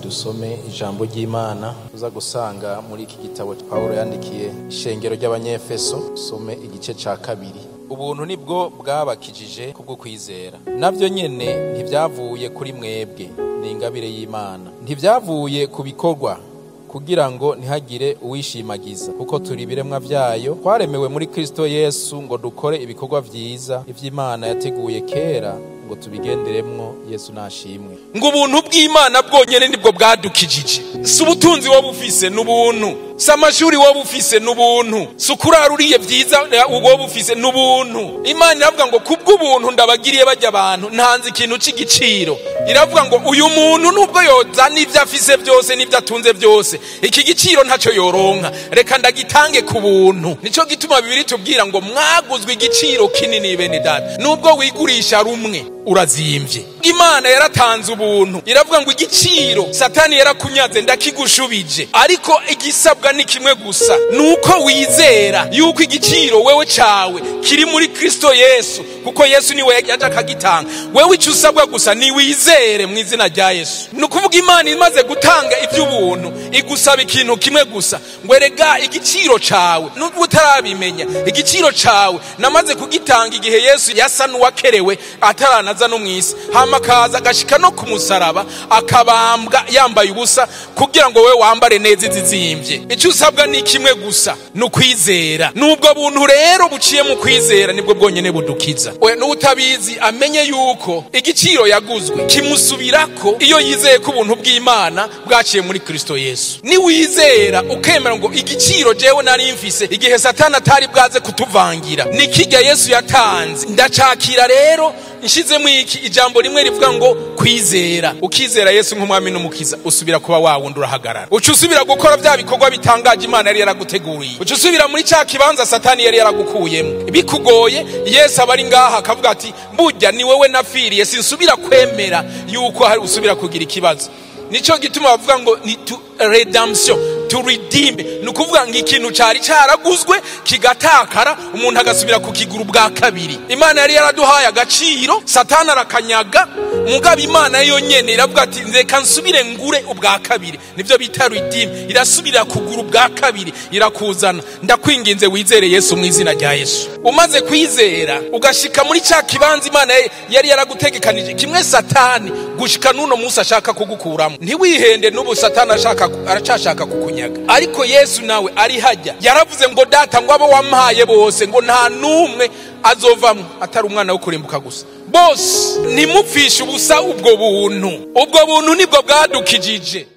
dusome ijambo ry'Imana tuza gusanga muri iki gitabo Paulo yandikiye ishengero ry'Abanyefeso. Some igice ca 2. Ubuntu nibwo bwabakijije kubwo kwizera. Navyo nyene ntivyavuye kuri mwebwe, ni ingabire y'Imana. Ntivyavuye ku bikorwa kugira ngo ntihagire uwishimagiza, kuko turi biremwa vyayo, twaremewe muri Kristo Yesu ngo dukore ibikorwa vyiza ivy'Imana yateguye kera ngo tubigenderemwo. Yesu nashimwe. Ngo ubuntu bw'Imana bwonyene nibwo bwadukijije. Si ubutunzi wowe ufise n'ubuntu, si amashuri wowe ufise n'ubuntu, si ukurara uriye vyiza wowe ufise n'ubuntu. Imana iravuga ngo kubw'ubuntu ndabagiriye bajya abantu, ntanze ikintu c'igiciro. Iravuga ngo uyu muntu nubwo yoza n'ivyo afise byose n'ivyo atunze byose, iki giciro ntaco yoronka, reka ndagitange ku buntu. Nico gituma Bibiri tubwira ngo mwaguzwe igiciro kinini bene data, nubwo wigurisha rumwe urazimvye. Imana yaratanze ubuntu, iravuga ngo igiciro Satani yarakunyaze ndakigushubije, ariko igisabwa ni kimwe gusa, nuko wizera yuko igiciro wewe cawe kiri muri Kristo Yesu, kuko Yesu niwe yaje akagitanga. Wewe icyo usabwa gusa ni wizere mu izina rya Yesu. Nukuvuga Imana imaze gutanga iby'ubuntu igusaba ikintu kimwe gusa, ngo erega igiciro cawe nubwo utarabimenya, igiciro cawe namaze kugitanga igihe Yesu yasa n'uwakerewe ataranaza no mwisi, hama kaza agashika no ku musaraba akabambwa yambaye ubusa kugira ngo wewe wambare neza izizimvye. Icyo usabwa ni kimwe gusa, no kwizera. Nubwo buntu rero buciye mu kwizera nibwo bwonyene budukiza. We n'utabizi amenye yuko igiciro yaguzwe kimusubirako iyo yizeye ko ubuntu bw'Imana bwaciye muri Kristo Yesu. Ni wizera ukemera ngo igiciro jewe nari mfise igihe Satani atari bwaze kutuvangira ni kirya Yesu yatanze, ndacakira rero nshizemo iki ijambo rimwe rivuga ngo kwizera. Ukizera Yesu nk'umwami n'umukiza, usubira kuba wawundi urahagarara, ucusubira gukora bya bikorwa bitangaje Imana yari yaraguteguriye, ucusubira muri cya kibanza Satani yari yaragukuyemo. Bikugoye Yesu abari ngaha akavuga ati burya ni wewe nafiriye, sinsubira kwemera yuko hari usubira kugira ikibazo. Nico gituma bavuga ngo ni to redemption, to redeem. Nukuvuga ngo ikintu cari caraguzwe kigatakara, umuntu agasubira kukigura bwa kabiri. Imana yari yaraduhaye agaciro, Satani arakanyaga, mugabo Imana yo nyene iravuga ati nzeka nsubire ngure ubwa kabiri. Nivyo bita redeem, irasubira kugura ubwa kabiri, irakuzana. Ndakwinginze wizere Yesu mu izina rya Yesu. Umaze kwizera ugashika muri cya kibanza Imana yari yaragutegekanije, kimwe Satani gushika nuno Musa ashaka kugukuramo. Ntiwihende n'ubu Satani aracashaka kukunyaga, ariko Yesu nawe ari hajya yaravuze ngo data ngo abo wampaye bose ngo nta numwe azovamwe atari umwana wo kurimbuka gusa. Bose nimupfisha ubusa ubwo buntu nibwo bwadukijije.